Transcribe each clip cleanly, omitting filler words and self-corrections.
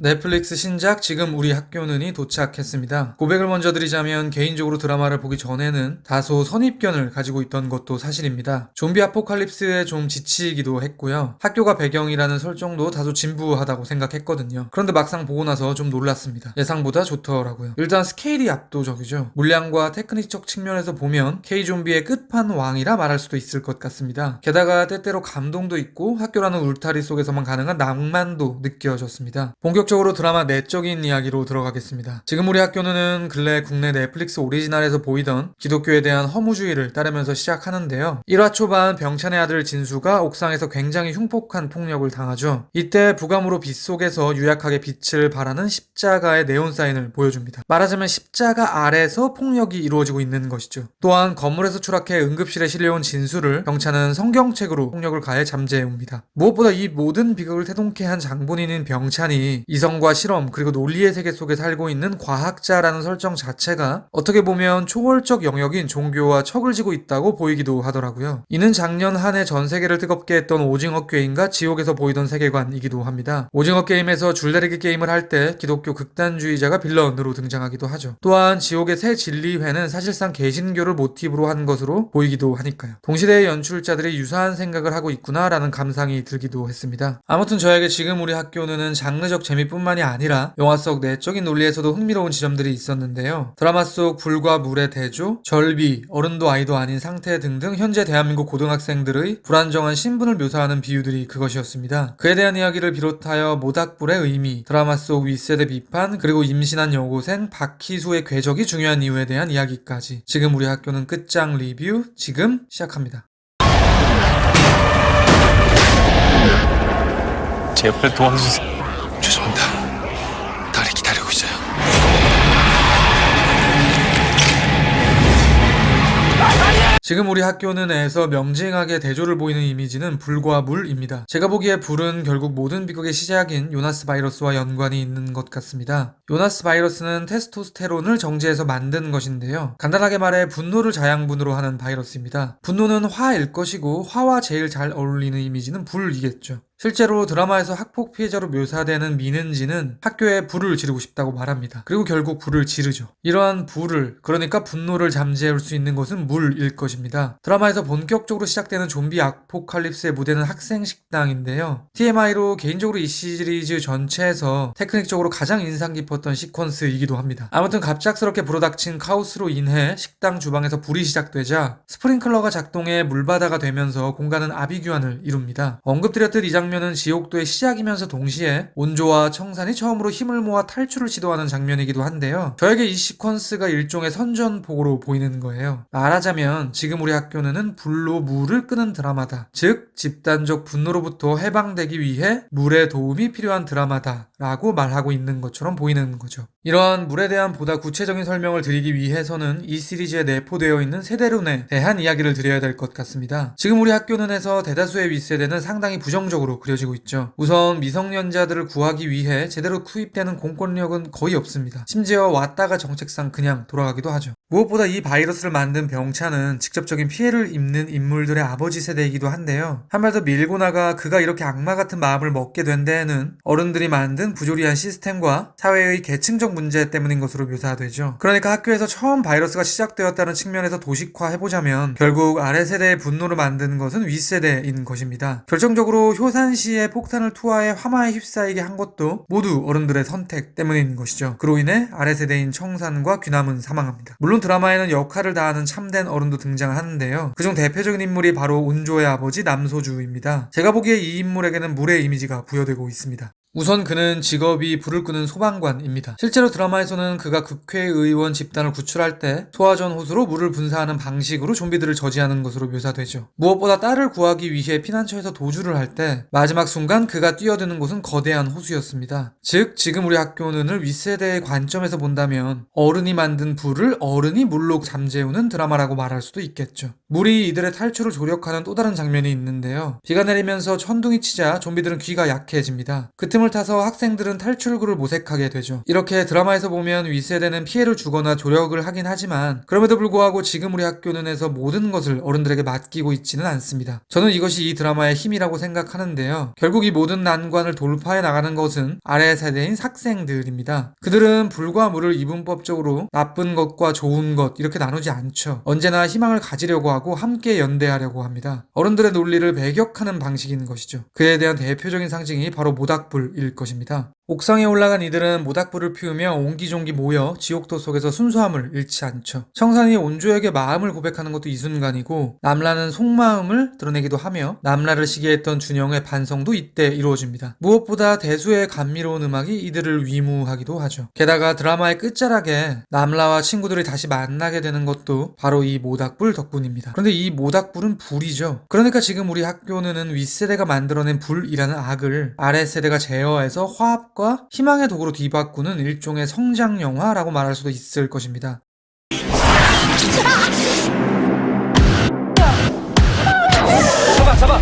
넷플릭스 신작 지금 우리 학교는이 도착했습니다. 고백을 먼저 드리자면 개인적으로 드라마를 보기 전에는 다소 선입견을 가지고 있던 것도 사실입니다. 좀비 아포칼립스에 좀 지치기도 했고요. 학교가 배경이라는 설정도 다소 진부하다고 생각했거든요. 그런데 막상 보고 나서 좀 놀랐습니다. 예상보다 좋더라고요. 일단 스케일이 압도적이죠. 물량과 테크닉적 측면에서 보면 K-좀비의 끝판왕이라 말할 수도 있을 것 같습니다. 게다가 때때로 감동도 있고 학교라는 울타리 속에서만 가능한 낭만도 느껴졌습니다. 본격적으로 드라마 내적인 이야기로 들어가겠습니다. 지금 우리 학교는 근래 국내 넷플릭스 오리지널에서 보이던 기독교에 대한 허무주의를 따르면서 시작하는데요. 1화 초반 병찬의 아들 진수가 옥상에서 굉장히 흉폭한 폭력을 당하죠. 이때 부감으로 빗속에서 유약하게 빛을 발하는 십자가의 네온사인을 보여줍니다. 말하자면 십자가 아래서 폭력이 이루어지고 있는 것이죠. 또한 건물에서 추락해 응급실에 실려온 진수를 병찬은 성경책으로 폭력을 가해 잠재웁니다. 무엇보다 이 모든 비극을 태동케 한 장본인인 병찬이 이성과 실험 그리고 논리의 세계 속에 살고 있는 과학자라는 설정 자체가 어떻게 보면 초월적 영역인 종교와 척을 지고 있다고 보이기도 하더라고요. 이는 작년 한 해 전 세계를 뜨겁게 했던 오징어 게임과 지옥에서 보이던 세계관이기도 합니다. 오징어 게임에서 줄다리기 게임을 할 때 기독교 극단주의자가 빌런으로 등장하기도 하죠. 또한 지옥의 새 진리회는 사실상 개신교를 모티브로 한 것으로 보이기도 하니까요. 동시대의 연출자들이 유사한 생각을 하고 있구나라는 감상이 들기도 했습니다. 아무튼 저에게 지금 우리 학교는 장르적 재미뿐만이 아니라 영화 속 내적인 논리에서도 흥미로운 지점들이 있었는데요. 드라마 속 불과 물의 대조, 절비, 어른도 아이도 아닌 상태 등등 현재 대한민국 고등학생들의 불안정한 신분을 묘사하는 비유들이 그것이었습니다. 그에 대한 이야기를 비롯하여 모닥불의 의미, 드라마 속 윗세대 비판, 그리고 임신한 여고생 박희수의 궤적이 중요한 이유에 대한 이야기까지 지금 우리 학교는 끝장 리뷰 지금 시작합니다. 제발 도와주세요. 죄송합니다. 딸이 기다리고 있어요. 지금 우리 학교는에서 명징하게 대조를 보이는 이미지는 불과 물입니다. 제가 보기에 불은 결국 모든 비극의 시작인 요나스 바이러스와 연관이 있는 것 같습니다. 요나스 바이러스는 테스토스테론을 정제해서 만든 것인데요. 간단하게 말해 분노를 자양분으로 하는 바이러스입니다. 분노는 화일 것이고 화와 제일 잘 어울리는 이미지는 불이겠죠. 실제로 드라마에서 학폭 피해자로 묘사되는 민은지는 학교에 불을 지르고 싶다고 말합니다. 그리고 결국 불을 지르죠. 이러한 불을, 그러니까 분노를 잠재울 수 있는 것은 물일 것입니다. 드라마에서 본격적으로 시작되는 좀비 아포칼립스의 무대는 학생 식당인데요. TMI로 개인적으로 이 시리즈 전체에서 테크닉적으로 가장 인상 깊었던 시퀀스이기도 합니다. 아무튼 갑작스럽게 불어닥친 카오스로 인해 식당 주방에서 불이 시작되자 스프링클러가 작동해 물바다가 되면서 공간은 아비규환을 이룹니다. 언급드렸듯 이 장면은 지옥도의 시작이면서 동시에 온조와 청산이 처음으로 힘을 모아 탈출을 시도하는 장면이기도 한데요. 저에게 이 시퀀스가 일종의 선전포고로 보이는 거예요. 말하자면 지금 우리 학교는 불로 물을 끄는 드라마다. 즉 집단적 분노로부터 해방되기 위해 물의 도움이 필요한 드라마다 라고 말하고 있는 것처럼 보이는 거죠. 이러한 물에 대한 보다 구체적인 설명을 드리기 위해서는 이 시리즈에 내포되어 있는 세대론에 대한 이야기를 드려야 될 것 같습니다. 지금 우리 학교는에서 대다수의 윗세대는 상당히 부정적으로 그려지고 있죠. 우선 미성년자들을 구하기 위해 제대로 투입되는 공권력은 거의 없습니다. 심지어 왔다가 정책상 그냥 돌아가기도 하죠. 무엇보다 이 바이러스를 만든 병찬은 직접적인 피해를 입는 인물들의 아버지 세대이기도 한데요. 한 발 더 밀고 나가 그가 이렇게 악마 같은 마음을 먹게 된 데에는 어른들이 만든 부조리한 시스템과 사회의 계층적 문제 때문인 것으로 묘사되죠. 그러니까 학교에서 처음 바이러스가 시작되었다는 측면에서 도식화해보자면 결국 아래 세대의 분노를 만드는 것은 윗세대인 것입니다. 결정적으로 효산시에 폭탄을 투하해 화마에 휩싸이게 한 것도 모두 어른들의 선택 때문인 것이죠. 그로 인해 아래 세대인 청산과 귀남은 사망합니다. 물론 드라마에는 역할을 다하는 참된 어른도 등장하는데요. 그중 대표적인 인물이 바로 온조의 아버지 남소주입니다. 제가 보기에 이 인물에게는 물의 이미지가 부여되고 있습니다. 우선 그는 직업이 불을 끄는 소방관입니다. 실제로 드라마에서는 그가 국회의원 집단을 구출할 때 소화전 호수로 물을 분사하는 방식으로 좀비들을 저지하는 것으로 묘사되죠. 무엇보다 딸을 구하기 위해 피난처에서 도주를 할 때 마지막 순간 그가 뛰어드는 곳은 거대한 호수였습니다. 즉 지금 우리 학교는 윗세대의 관점에서 본다면 어른이 만든 불을 어른이 물로 잠재우는 드라마라고 말할 수도 있겠죠. 물이 이들의 탈출을 조력하는 또 다른 장면이 있는데요. 비가 내리면서 천둥이 치자 좀비들은 귀가 약해집니다. 그 틈을 타서 학생들은 탈출구를 모색하게 되죠. 이렇게 드라마에서 보면 윗세대는 피해를 주거나 조력을 하긴 하지만 그럼에도 불구하고 지금 우리 학교는에서 모든 것을 어른들에게 맡기고 있지는 않습니다. 저는 이것이 이 드라마의 힘이라고 생각하는데요. 결국 이 모든 난관을 돌파해 나가는 것은 아래 세대인 학생들입니다. 그들은 불과 물을 이분법적으로 나쁜 것과 좋은 것 이렇게 나누지 않죠. 언제나 희망을 가지려고 하고 함께 연대하려고 합니다. 어른들의 논리를 배격하는 방식인 것이죠. 그에 대한 대표적인 상징이 바로 모닥불일 것입니다. 옥상에 올라간 이들은 모닥불을 피우며 옹기종기 모여 지옥도 속에서 순수함을 잃지 않죠. 청산이 온조에게 마음을 고백하는 것도 이 순간이고 남라는 속마음을 드러내기도 하며 남라를 시기했던 준영의 반성도 이때 이루어집니다. 무엇보다 대수의 감미로운 음악이 이들을 위무하기도 하죠. 게다가 드라마의 끝자락에 남라와 친구들이 다시 만나게 되는 것도 바로 이 모닥불 덕분입니다. 그런데 이 모닥불은 불이죠. 그러니까 지금 우리 학교는 윗세대가 만들어낸 불이라는 악을 아랫세대가 제어해서 화합 희망의 도구로 뒤바꾸는 일종의 성장 영화라고 말할 수도 있을 것입니다. 잡아!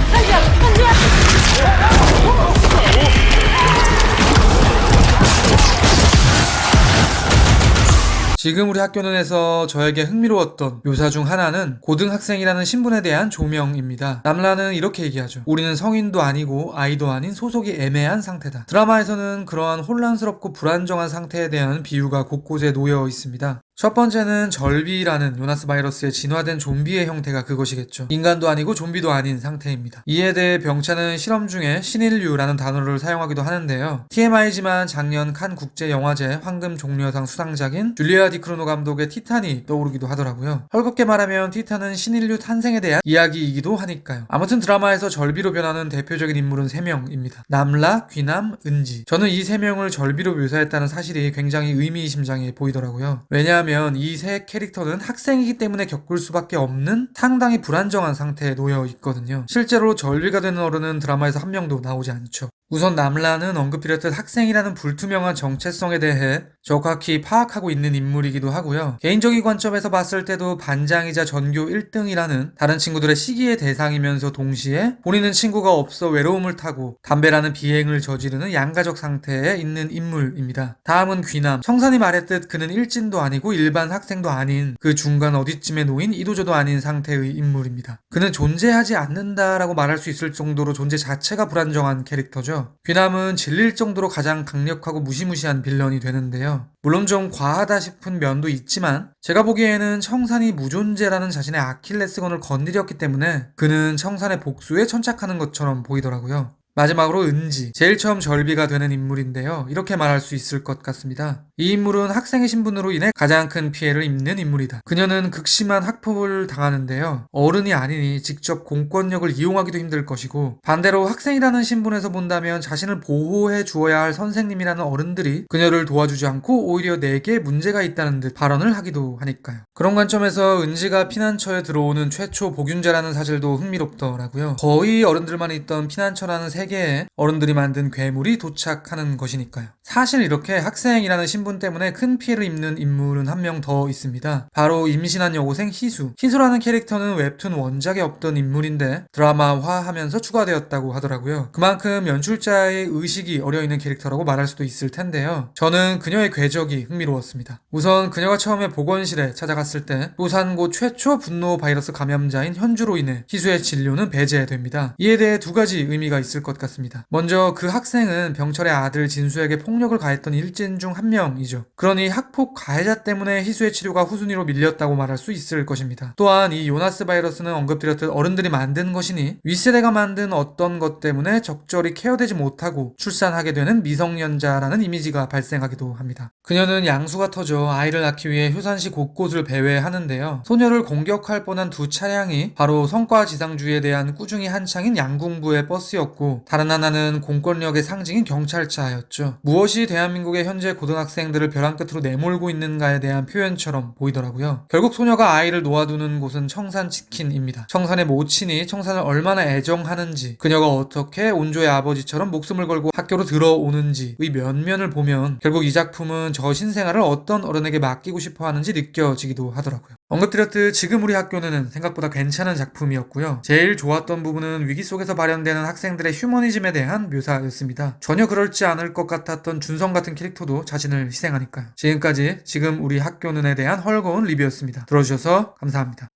지금 우리 학교는에서 저에게 흥미로웠던 묘사 중 하나는 고등학생이라는 신분에 대한 조명입니다. 남라는 이렇게 얘기하죠. 우리는 성인도 아니고 아이도 아닌 소속이 애매한 상태다. 드라마에서는 그러한 혼란스럽고 불안정한 상태에 대한 비유가 곳곳에 놓여 있습니다. 첫 번째는 절비라는 요나스 바이러스의 진화된 좀비의 형태가 그것이겠죠. 인간도 아니고 좀비도 아닌 상태입니다. 이에 대해 병차는 실험 중에 신인류라는 단어를 사용하기도 하는데요. TMI지만 작년 칸 국제영화제 황금 종려상 수상작인 줄리아 디크루노 감독의 티탄이 떠오르기도 하더라고요. 헐겁게 말하면 티탄은 신인류 탄생에 대한 이야기이기도 하니까요. 아무튼 드라마에서 절비로 변하는 대표적인 인물은 3명입니다. 남라, 귀남, 은지. 저는 이 3명을 절비로 묘사했다는 사실이 굉장히 의미심장해 보이더라고요. 왜냐하면 이 세 캐릭터는 학생이기 때문에 겪을 수밖에 없는 상당히 불안정한 상태에 놓여 있거든요. 실제로 절비가 되는 어른은 드라마에서 한 명도 나오지 않죠. 우선 남라는 언급드렸듯 학생이라는 불투명한 정체성에 대해 정확히 파악하고 있는 인물이기도 하고요. 개인적인 관점에서 봤을 때도 반장이자 전교 1등이라는 다른 친구들의 시기의 대상이면서 동시에 본인은 친구가 없어 외로움을 타고 담배라는 비행을 저지르는 양가적 상태에 있는 인물입니다. 다음은 귀남. 청산이 말했듯 그는 일진도 아니고 일반 학생도 아닌 그 중간 어디쯤에 놓인 이도저도 아닌 상태의 인물입니다. 그는 존재하지 않는다라고 말할 수 있을 정도로 존재 자체가 불안정한 캐릭터죠. 귀남은 질릴 정도로 가장 강력하고 무시무시한 빌런이 되는데요. 물론 좀 과하다 싶은 면도 있지만 제가 보기에는 청산이 무존재라는 자신의 아킬레스건을 건드렸기 때문에 그는 청산의 복수에 천착하는 것처럼 보이더라고요. 마지막으로 은지, 제일 처음 절비가 되는 인물인데요. 이렇게 말할 수 있을 것 같습니다. 이 인물은 학생의 신분으로 인해 가장 큰 피해를 입는 인물이다. 그녀는 극심한 학폭을 당하는데요. 어른이 아니니 직접 공권력을 이용하기도 힘들 것이고 반대로 학생이라는 신분에서 본다면 자신을 보호해 주어야 할 선생님이라는 어른들이 그녀를 도와주지 않고 오히려 내게 문제가 있다는 듯 발언을 하기도 하니까요. 그런 관점에서 은지가 피난처에 들어오는 최초 복균자라는 사실도 흥미롭더라고요. 거의 어른들만 있던 피난처라는 세계에 어른들이 만든 괴물이 도착하는 것이니까요. 사실 이렇게 학생이라는 신분 때문에 큰 피해를 입는 인물은 한 명 더 있습니다. 바로 임신한 여고생 희수. 희수라는 캐릭터는 웹툰 원작에 없던 인물인데 드라마화하면서 추가되었다고 하더라고요. 그만큼 연출자의 의식이 어려있는 캐릭터라고 말할 수도 있을 텐데요. 저는 그녀의 궤적이 흥미로웠습니다. 우선 그녀가 처음에 보건실에 찾아갔을 때 부산고 최초 분노 바이러스 감염자인 현주로 인해 희수의 진료는 배제됩니다. 이에 대해 두 가지 의미가 있을 것 같습니다. 먼저 그 학생은 병철의 아들 진수에게 폭력을 가했던 일진 중 한 명이죠. 그러니 학폭 가해자 때문에 희수의 치료가 후순위로 밀렸다고 말할 수 있을 것입니다. 또한 이 요나스 바이러스는 언급드렸듯 어른들이 만든 것이니 윗세대가 만든 어떤 것 때문에 적절히 케어되지 못하고 출산하게 되는 미성년자라는 이미지가 발생하기도 합니다. 그녀는 양수가 터져 아이를 낳기 위해 효산시 곳곳을 배회하는데요. 소녀를 공격할 뻔한 두 차량이 바로 성과지상주의에 대한 꾸중이 한창인 양궁부의 버스였고 다른 하나는 공권력의 상징인 경찰차였죠. 무엇이 대한민국의 현재 고등학생들을 벼랑 끝으로 내몰고 있는가에 대한 표현처럼 보이더라고요. 결국 소녀가 아이를 놓아두는 곳은 청산치킨입니다. 청산의 모친이 청산을 얼마나 애정하는지, 그녀가 어떻게 온조의 아버지처럼 목숨을 걸고 학교로 들어오는지의 면면을 보면 결국 이 작품은 저 신생아를 어떤 어른에게 맡기고 싶어 하는지 느껴지기도 하더라고요. 언급드렸듯 지금 우리 학교는 생각보다 괜찮은 작품이었고요. 제일 좋았던 부분은 위기 속에서 발현되는 학생들의 휴머니즘에 대한 묘사였습니다. 전혀 그렇지 않을 것 같았던 준성 같은 캐릭터도 자신을 희생하니까요. 지금까지 지금 우리 학교는에 대한 헐거운 리뷰였습니다. 들어주셔서 감사합니다.